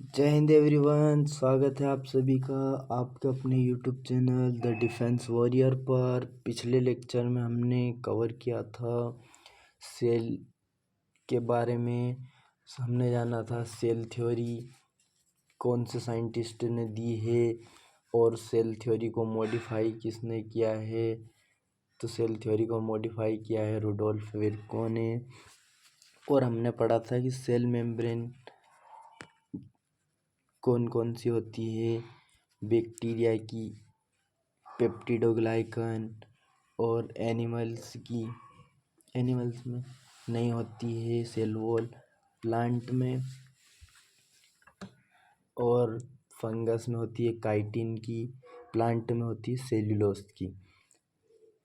जय हिंद एवरीवन, स्वागत है आप सभी का आपके अपने YouTube channel the defence warrior पर। पिछले लेक्चर में हमने कवर किया था सेल के बारे में। हमने जाना था सेल थ्योरी कौन से साइंटिस्ट ने दी है और सेल थ्योरी को मॉडिफाई किसने किया है। तो सेल थ्योरी को मॉडिफाई किया है रुडोल्फ विर्को ने। और हमने पढ़ा था कि सेल मेम्ब्रेन कौन कौन सी होती है, बैक्टीरिया की, पेप्टिडोग्लाइकन, और एनिमल्स में नहीं होती है सेल वॉल, प्लांट में और फंगस में होती है काइटिन की, प्लांट में होती है सेल्यूलोज की।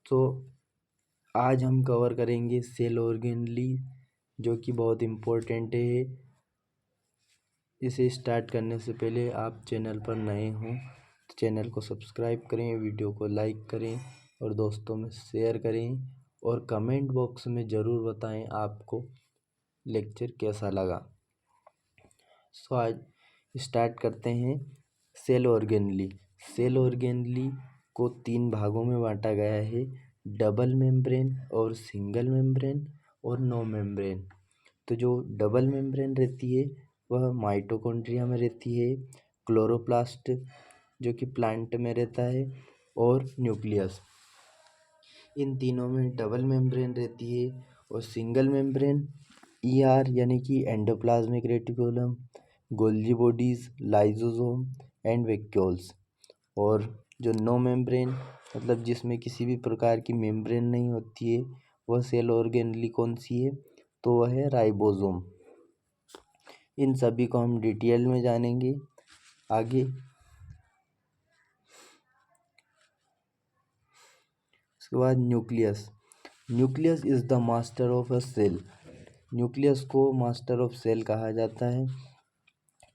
तो आज हम कवर करेंगे सेल ऑर्गेनली, जो कि बहुत इम्पोर्टेंट है। इसे स्टार्ट करने से पहले आप चैनल पर नए हों तो चैनल को सब्सक्राइब करें, वीडियो को लाइक करें और दोस्तों में शेयर करें और कमेंट बॉक्स में ज़रूर बताएं आपको लेक्चर कैसा लगा। सो आज स्टार्ट करते हैं सेल ऑर्गेनली। सेल ऑर्गेनली को 3 भागों में बांटा गया है, डबल मेम्ब्रेन और सिंगल मेम्ब्रेन और नो मेम्ब्रेन। तो जो डबल मेम्ब्रेन रहती है वह माइटोकॉन्ड्रिया में रहती है, क्लोरोप्लास्ट जो कि प्लांट में रहता है, और न्यूक्लियस। इन तीनों में डबल मेम्ब्रेन रहती है। और सिंगल मेम्ब्रेन ईआर यानी कि endoplasmic reticulum, Golgi bodies, lysosome and vacuoles. और जो नो मेम्ब्रेन मतलब जिसमें किसी भी प्रकार की मेम्ब्रेन नहीं होती है, वह सेल ऑर्गेनली कौन सी है, तो वह है राइबोसोम। इन सभी को हम डिटेल में जानेंगे आगे। इसके बाद nucleus. Nucleus is the master of a cell. Nucleus को मास्टर ऑफ सेल कहा जाता है।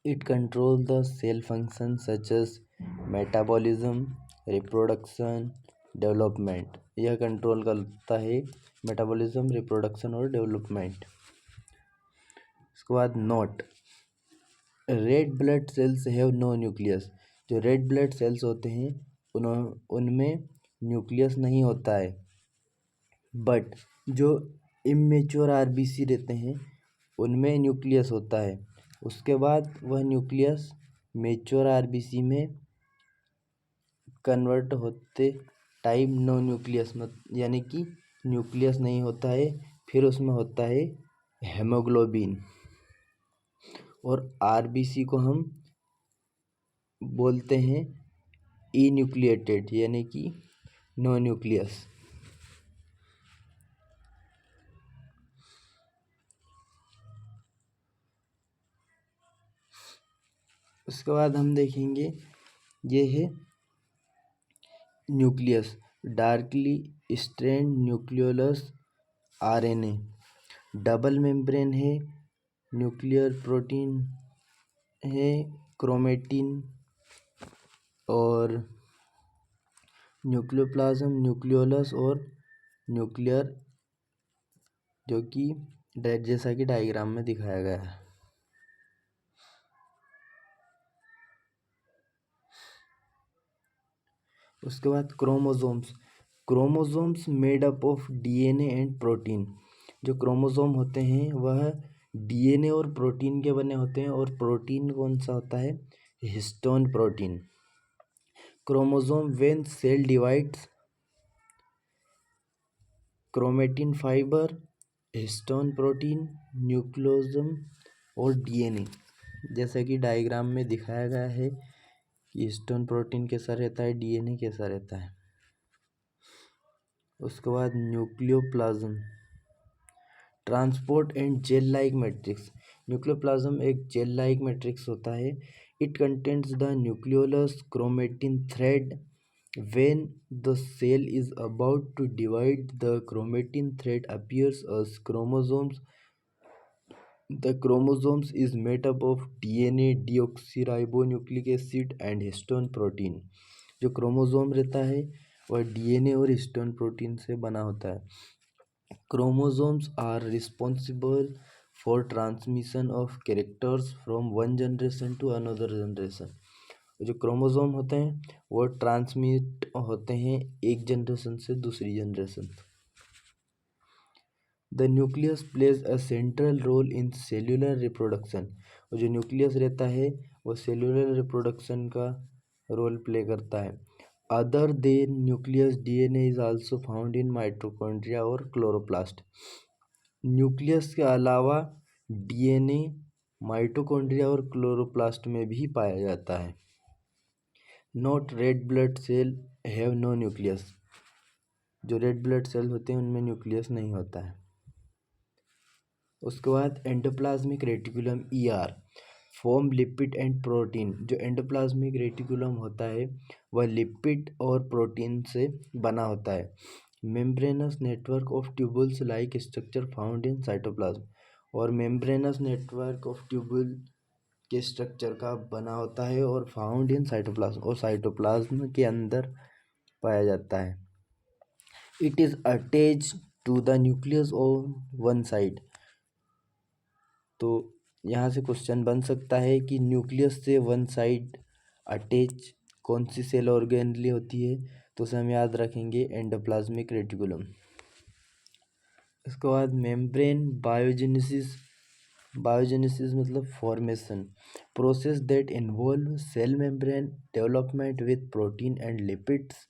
It control the cell function such as metabolism, reproduction, development. यह कंट्रोल करता है मेटाबॉलिज्म, रिप्रोडक्शन और डेवलपमेंट। इसके बाद note, red blood cells have no nucleus. जो रेड ब्लड सेल्स होते हैं उनमें न्यूक्लियस नहीं होता है, बट जो इमेच्योर आरबीसी रहते हैं उनमें न्यूक्लियस होता है। उसके बाद वह न्यूक्लियस मेच्योर आरबीसी में कन्वर्ट होते टाइम नो न्यूक्लियस यानी कि न्यूक्लियस नहीं होता है, फिर उसमें होता है हेमोग्लोबिन। और आरबीसी को हम बोलते हैं इन्यूक्लिएटेड यानी कि नो न्यूक्लियस। उसके बाद हम देखेंगे ये है nucleus, darkly strand nucleolus RNA, double membrane है, न्यूक्लियर प्रोटीन है, क्रोमेटिन और न्यूक्लियोप्लाज्म, न्यूक्लियोलस और न्यूक्लियर, जो कि जैसा कि डायग्राम में दिखाया गया है। उसके बाद chromosomes made up of DNA and protein. जो क्रोमोसोम होते हैं वह डीएनए और प्रोटीन के बने होते हैं, और प्रोटीन कौन सा होता है, histone protein. Chromosome when cell divides, chromatin fibre, histone protein, nucleosome और डीएनए। जैसा कि डायग्राम में दिखाया गया है कि हिस्टोन प्रोटीन कैसा रहता है, डीएनए कैसा रहता है। उसके बाद nucleoplasm, transport and gel like matrix. Nucleoplasm एक जेल लाइक मैट्रिक्स होता है। It contains the nucleolus chromatin thread. When the cell is about to divide, the chromatin thread appears as chromosomes. The chromosomes is made up of DNA, deoxyribonucleic acid and histone protein. जो chromosome रहता है वह DNA और histone protein से बना होता है। Chromosomes are responsible for transmission of characters from one generation to another generation। जो क्रोमोसोम होते हैं वो ट्रांसमिट होते हैं एक जनरेशन से दूसरी generation. The nucleus plays a central role in cellular reproduction. और जो न्यूक्लियस रहता है वो सेल्यूलर रिप्रोडक्शन का रोल प्ले करता है। Other than nucleus DNA is also found in mitochondria और क्लोरोप्लास्ट। न्यूक्लियस के अलावा डीएनए माइटोकॉन्ड्रिया और क्लोरोप्लास्ट में भी पाया जाता है। Note red blood cell have no nucleus. जो रेड ब्लड सेल होते हैं उनमें न्यूक्लियस नहीं होता है। उसके बाद endoplasmic reticulum ER form lipid and protein. जो एंडोप्लाज्मिक रेटिकुलम होता है वह लिपिड और प्रोटीन से बना होता है। Membranous network of tubules like structure found in cytoplasm. और मेम्ब्रेनस नेटवर्क ऑफ ट्यूबुल के स्ट्रक्चर का बना होता है और फाउंड इन साइटोप्लाज्म, और साइटोप्लाज्म के अंदर पाया जाता है। It is attached to the nucleus on one side. तो यहाँ से क्वेश्चन बन सकता है कि न्यूक्लियस से वन साइड अटैच कौन सी सेल ऑर्गेनली होती है, तो उसे हम याद रखेंगे एंडोप्लाज्मिक रेटिकुलम। इसके बाद मेम्ब्रेन बायोजेनेसिस। बायोजेनेसिस मतलब formation, process that involve cell membrane development with protein and lipids.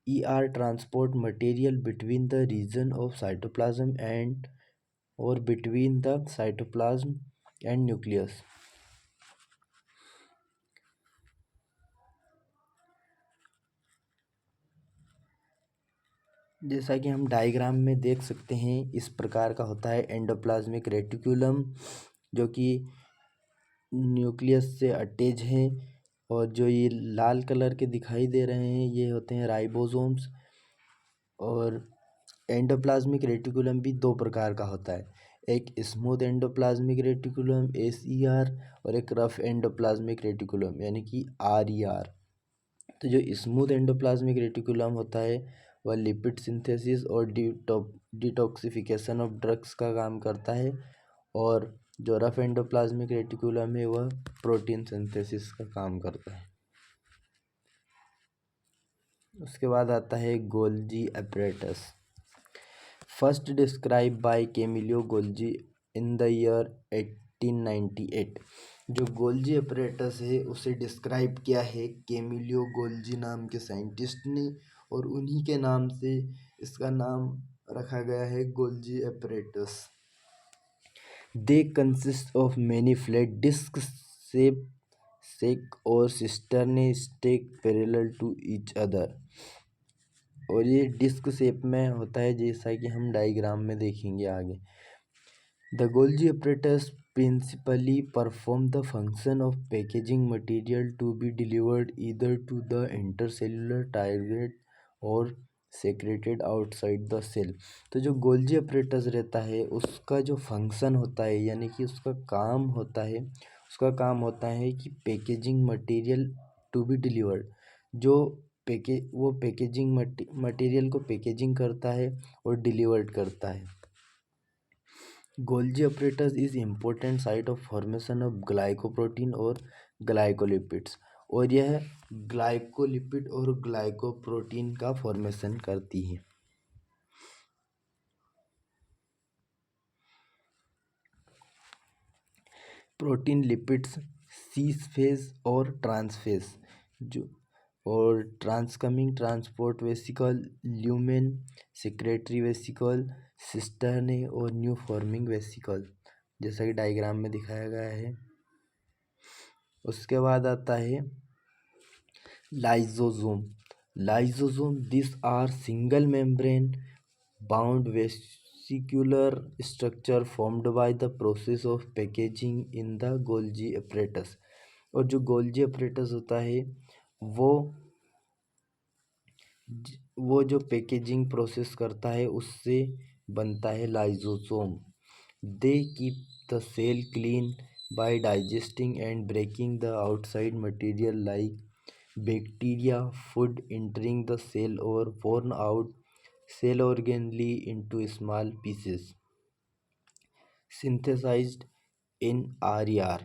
ER transport material between the region of cytoplasm and और between the cytoplasm and nucleus। जैसा कि हम डायग्राम में देख सकते हैं इस प्रकार का होता है एंडोप्लाज्मिक रेटिकुलम, जो कि न्यूक्लियस से अटैच हैं। और जो ये लाल कलर के दिखाई दे रहे हैं ये होते हैं राइबोसोम्स। और एंडोप्लाज्मिक रेटिकुलम भी दो प्रकार का होता है, एक स्मूथ एंडोप्लाज्मिक रेटिकुलम SER और एक रफ एंडोप्लाज्मिक रेटिकुलम यानी कि RER। तो जो स्मूथ एंडोप्लाज्मिक रेटिकुलम होता है वह लिपिड सिंथेसिस और डिटॉक्सिफिकेशन ऑफ ड्रग्स का काम करता है, और जो रफ एंडोप्लाज्मिक रेटिकुलम है वह प्रोटीन सिंथेसिस का काम करता है। उसके बाद आता है Golgi apparatus। First describe by Camillo Golgi in the year 1898। जो गोल्जी apparatus है उसे डिस्क्राइब किया है कैमिलियो गोल्जी नाम के साइंटिस्ट ने, और उन्हीं के नाम से इसका नाम रखा गया है Golgi apparatus। They consist of many flat disc शेक और cisternae stack parallel to each other. और ये डिस्क शेप में होता है जैसा कि हम डायग्राम में देखेंगे आगे। The Golgi apparatus principally perform the function of packaging material to be delivered either to the intercellular target or secreted outside the cell। तो जो गोल्जी apparatus रहता है उसका जो फंक्शन होता है यानी कि उसका काम होता है कि packaging material to be delivered, जो वो पैकेजिंग मटेरियल को पैकेजिंग करता है और डिलीवर्ड करता है। Golgi apparatus is important site of formation of glycoprotein और ग्लाइकोलिपिड्स। और यह ग्लाइकोलिपिड और ग्लाइकोप्रोटीन का फॉर्मेशन करती है। प्रोटीन लिपिड्स सीस फेज और ट्रांसफेज, जो और trans coming transport vesicle, lumen, secretory vesicle, cisternae और न्यू फॉर्मिंग वेसिकल, जैसा कि डायग्राम में दिखाया गया है। उसके बाद आता है lysosome. Lysosome this are single membrane bound vesicular structure formed by the process of packaging in the Golgi apparatus। और जो गोल्जी apparatus होता है वो जो पैकेजिंग प्रोसेस करता है उससे बनता है lysosome. They keep the cell clean by digesting and breaking the outside material like bacteria, food entering the cell और worn out cell organelle into small pieces. Synthesized in RER,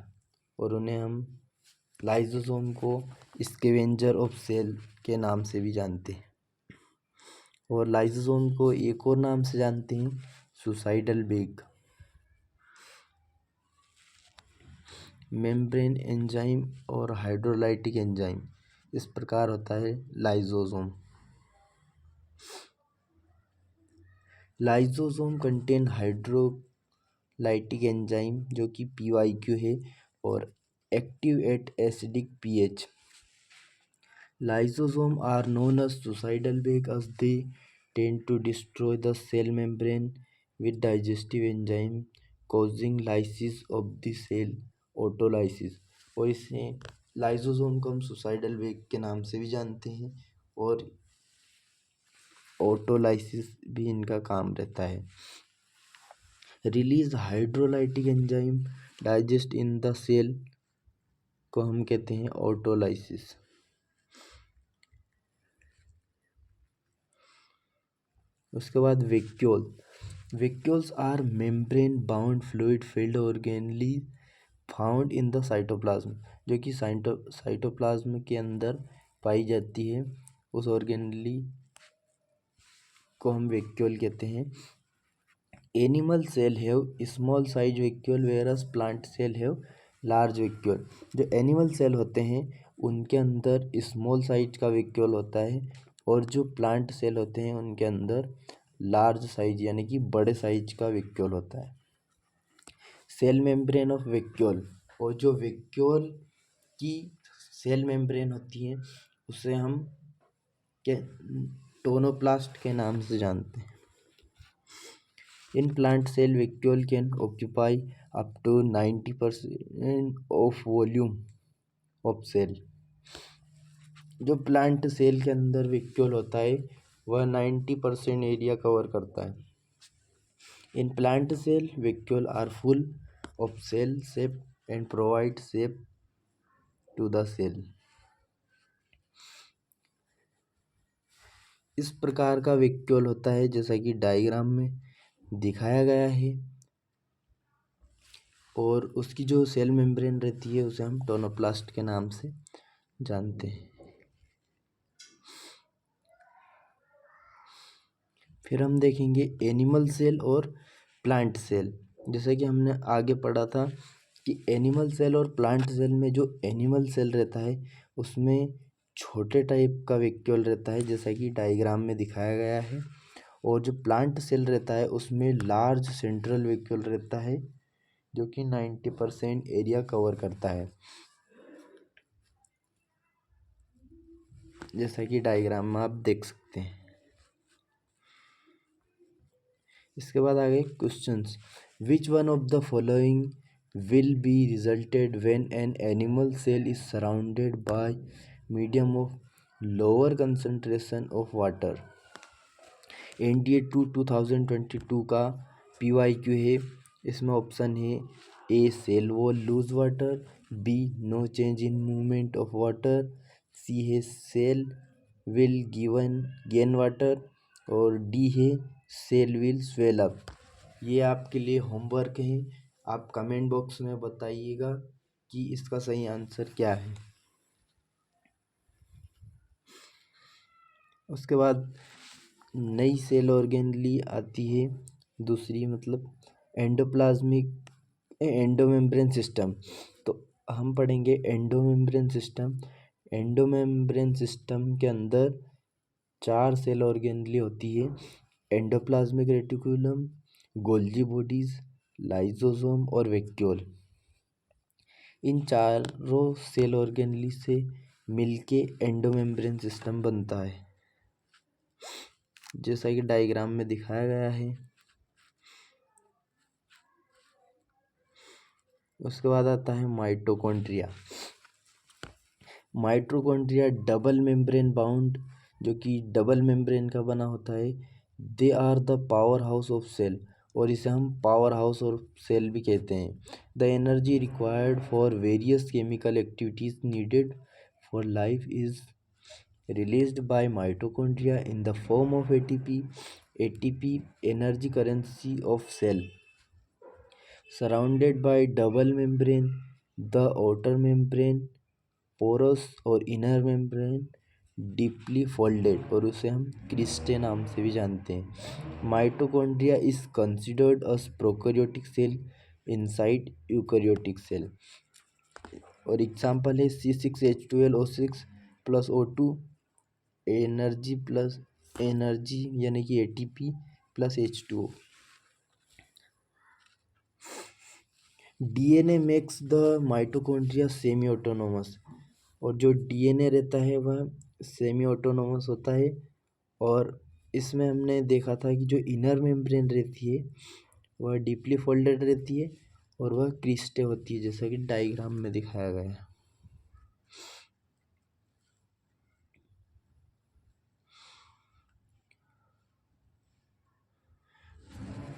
और उन्हें हम lysosome को स्कैवेंजर ऑफ सेल के नाम से भी जानते हैं, और लाइसोसोम को एक और नाम से जानते हैं, सुसाइडल बेग। मेम्ब्रेन एंजाइम और हाइड्रोलाइटिक एंजाइम, इस प्रकार होता है lysosome. Lysosome contain hydrolytic enzyme जो कि PYQ है और active at acidic pH। Lysosomes are known as suicidal bag as they tend to destroy the cell membrane with digestive enzyme causing lysis of the cell, autolysis। और इसे lysosome को हम suicidal bag के नाम से भी जानते हैं और ऑटोलाइसिस भी इनका काम रहता है। Release hydrolytic enzyme digest in the cell को हम कहते हैं ऑटोलाइसिस। उसके बाद vacuoles are membrane bound fluid filled organelle found in the cytoplasm, जो कि साइटोप्लाज्म के अंदर पाई जाती है। उस ऑर्गेनली को हम वैक्यूल कहते हैं। Animal cell have small size vacuole whereas plant cell have large vacuole. जो एनिमल सेल होते हैं उनके अंदर स्मॉल साइज का वैक्यूल होता है, और जो प्लांट सेल होते हैं उनके अंदर लार्ज साइज यानी कि बड़े साइज का वैक्यूल होता है। सेल मेम्ब्रेन ऑफ वैक्यूल, और जो वैक्यूल की सेल मेम्ब्रेन होती है उसे हम टोनोप्लास्ट के नाम से जानते हैं। In plant cell vacuole can occupy up to 90% of volume of cell. जो प्लांट सेल के अंदर वैक्यूल होता है वह 90% एरिया कवर करता है। In plant cell vacuole are full of cell shape and provide shape to the cell. इस प्रकार का वैक्यूल होता है जैसा कि डायग्राम में दिखाया गया है, और उसकी जो सेल मेम्ब्रेन रहती है उसे हम टोनोप्लास्ट के नाम से जानते हैं। फिर हम देखेंगे एनिमल सेल और प्लांट सेल। जैसे कि हमने आगे पढ़ा था कि एनिमल सेल और प्लांट सेल में जो एनिमल सेल रहता है उसमें छोटे टाइप का वैक्यूल रहता है जैसा कि डायग्राम में दिखाया गया है, और जो प्लांट सेल रहता है उसमें लार्ज सेंट्रल वैक्यूल रहता है जो कि 90% एरिया कवर करता है, जैसा कि डायग्राम में आप देख सकते हैं। इसके बाद आगे questions. Which one of the following will be resulted when an animal cell is surrounded by medium of lower concentration of water. NDA 2022 का PYQ है। इसमें ऑप्शन है A cell will lose water, B no change in movement of water, C है cell will gain water, और D है cell will swell up. ये आपके लिए होमवर्क है, आप कमेंट बॉक्स में बताइएगा कि इसका सही आंसर क्या है। उसके बाद नई सेल ऑर्गेनली आती है दूसरी, मतलब एंडोप्लाज्मिक एंडोमेम्ब्रेन सिस्टम। तो हम पढ़ेंगे एंडोमेम्ब्रेन सिस्टम। एंडोमेम्ब्रेन सिस्टम के अंदर 4 सेल ऑर्गेनली होती है, endoplasmic reticulum, Golgi bodies, lysosome और वैक्यूल। इन चारों सेल ऑर्गेनली से मिलके एंडोमेम्ब्रेन सिस्टम बनता है जैसा कि डायग्राम में दिखाया गया है। उसके बाद आता है mitochondria. Mitochondria double membrane bound, जो कि डबल मेम्ब्रेन का बना होता है। They are the powerhouse of cell, और इसे हम पावर हाउस ऑफ सेल भी कहते हैं। The energy required for various chemical activities needed for life is released by mitochondria in the form of ATP, energy currency of cell। Surrounded by double membrane, the outer membrane porous और inner membrane deeply folded, और उसे हम cristae नाम से भी जानते हैं। Mitochondria is considered as prokaryotic cell inside eukaryotic cell, और एग्जाम्पल है C6H12O6 plus O2 energy plus energy यानी कि ATP plus H2O। DNA makes the mitochondria semi autonomous, और जो DNA रहता है वह सेमी ऑटोनोमस होता है। और इसमें हमने देखा था कि जो इनर मेम्ब्रेन रहती है वह डीपली फोल्डेड रहती है और वह क्रिस्टे होती है, जैसा कि डायग्राम में दिखाया गया है।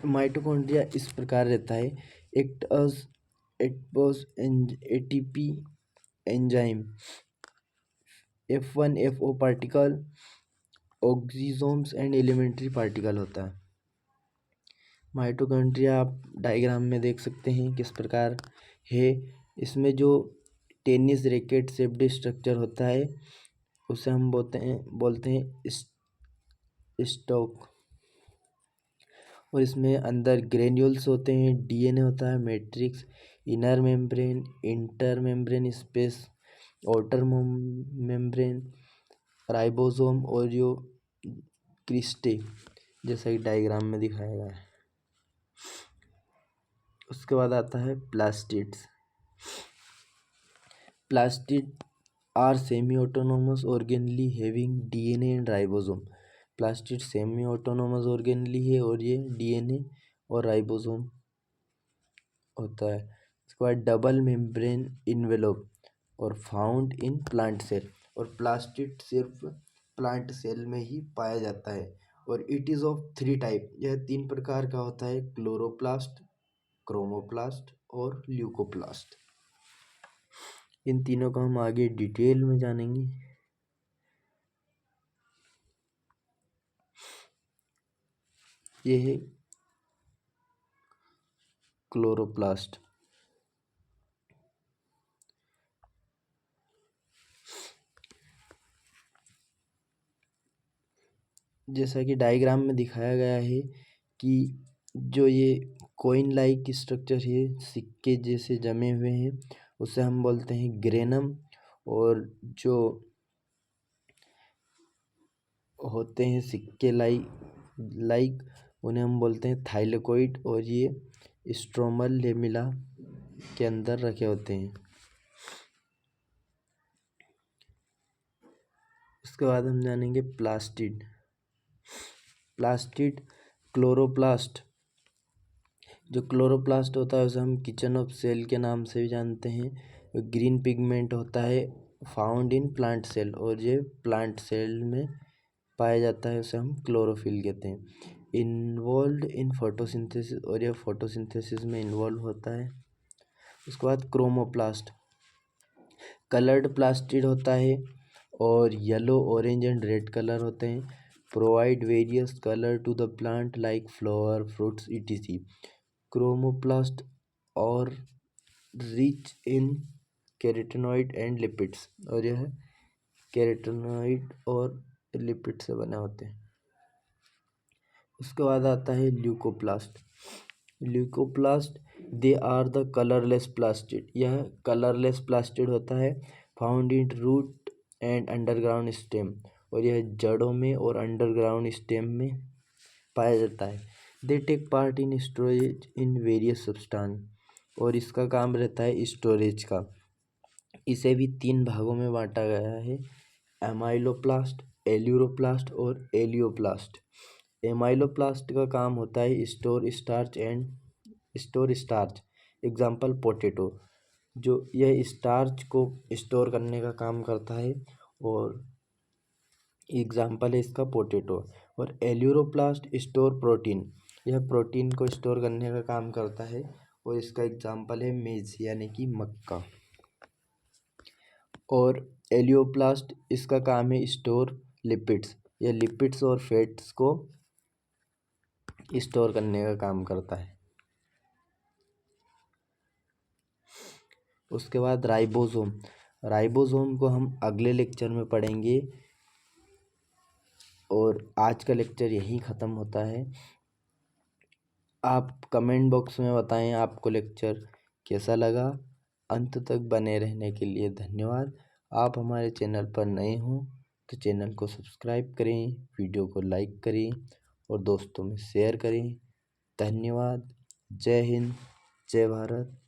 माइटोकॉन्ड्रिया इस प्रकार रहता है। Act as ATP enzyme, F1FO particle, oxysomes and elementary particle होता है। माइटोकॉन्ड्रिया आप डायग्राम में देख सकते हैं किस प्रकार है। इसमें जो टेनिस रैकेट शेप्ड स्ट्रक्चर होता है उसे हम बोलते हैं स्टॉक, और इसमें अंदर ग्रेन्यूल्स होते हैं, DNA होता है, matrix, inner membrane, inter membrane space, outer membrane, ribosome और जो क्रिस्टे, जैसा कि डायग्राम में दिखाया गया है। उसके बाद आता है plastids. Plastid are semi autonomous organelle having DNA and ribosome. Plastid semi autonomous organelle है और ये DNA और राइबोसोम होता है। उसके बाद डबल मेम्ब्रेन इन्वेलोप और फाउंड इन प्लांट सेल, और प्लास्टिड सिर्फ प्लांट सेल में ही पाया जाता है। और इट इज़ ऑफ 3 टाइप, यह 3 प्रकार का होता है, क्लोरोप्लास्ट, क्रोमोप्लास्ट और ल्यूकोप्लास्ट। इन तीनों को हम आगे डिटेल में जानेंगे। ये है क्लोरोप्लास्ट। जैसा कि डायग्राम में दिखाया गया है कि जो ये कॉइन लाइक स्ट्रक्चर है, सिक्के जैसे जमे हुए हैं, उसे हम बोलते हैं ग्रेनम, और जो होते हैं सिक्के लाइक उन्हें हम बोलते हैं थाइलेकोइड, और ये स्ट्रोमल लेमिला के अंदर रखे होते हैं। उसके बाद हम जानेंगे प्लास्टिड। क्लोरोप्लास्ट, जो क्लोरोप्लास्ट होता है उसे हम किचन ऑफ सेल के नाम से भी जानते हैं। ग्रीन पिगमेंट होता है, फाउंड इन प्लांट सेल, और ये प्लांट सेल में पाया जाता है, उसे हम क्लोरोफिल कहते हैं। इन्वॉल्व इन फोटोसिंथेसिस, और यह फोटोसिंथेसिस में इन्वॉल्व होता है। उसके बाद क्रोमोप्लास्ट, कलर्ड प्लास्टिड होता है, और yellow, orange and red colour होते हैं। Provide various colour to the plant like flower, fruits etc। Chromoplast और rich in carotenoid and lipids, और यह कैरोटीनॉइड और लिपिड से बने होते हैं। उसके बाद आता है leucoplast they are the colourless plastid, यह कलरलेस प्लास्टिड होता है। Found in root and underground stem, और यह जड़ों में और अंडरग्राउंड स्टेम में पाया जाता है। They take part in storage in various substances, और इसका काम रहता है स्टोरेज का। इसे भी 3 भागों में बांटा गया है, एमाइलोप्लास्ट, एल्यूरोप्लास्ट और एलियोप्लास्ट। एमाइलोप्लास्ट का काम होता है स्टोर स्टार्च, एग्जाम्पल पोटैटो, जो यह स्टार्च को स्टोर करने का काम करता है, और एग्जाम्पल है इसका पोटैटो। और एल्यूरोप्लास्ट स्टोर प्रोटीन, यह प्रोटीन को स्टोर करने का काम करता है, और इसका एग्जाम्पल है मेज यानी कि मक्का। और एलियोप्लास्ट, इसका काम है स्टोर लिपिड्स, यह लिपिड्स और फैट्स को स्टोर करने का काम करता है। उसके बाद राइबोसोम। राइबोसोम को हम अगले लेक्चर में पढ़ेंगे और आज का लेक्चर यहीं ख़त्म होता है। आप कमेंट बॉक्स में बताएं आपको लेक्चर कैसा लगा। अंत तक बने रहने के लिए धन्यवाद। आप हमारे चैनल पर नए हों तो चैनल को सब्सक्राइब करें, वीडियो को लाइक करें और दोस्तों में शेयर करें। धन्यवाद। जय हिंद, जय भारत।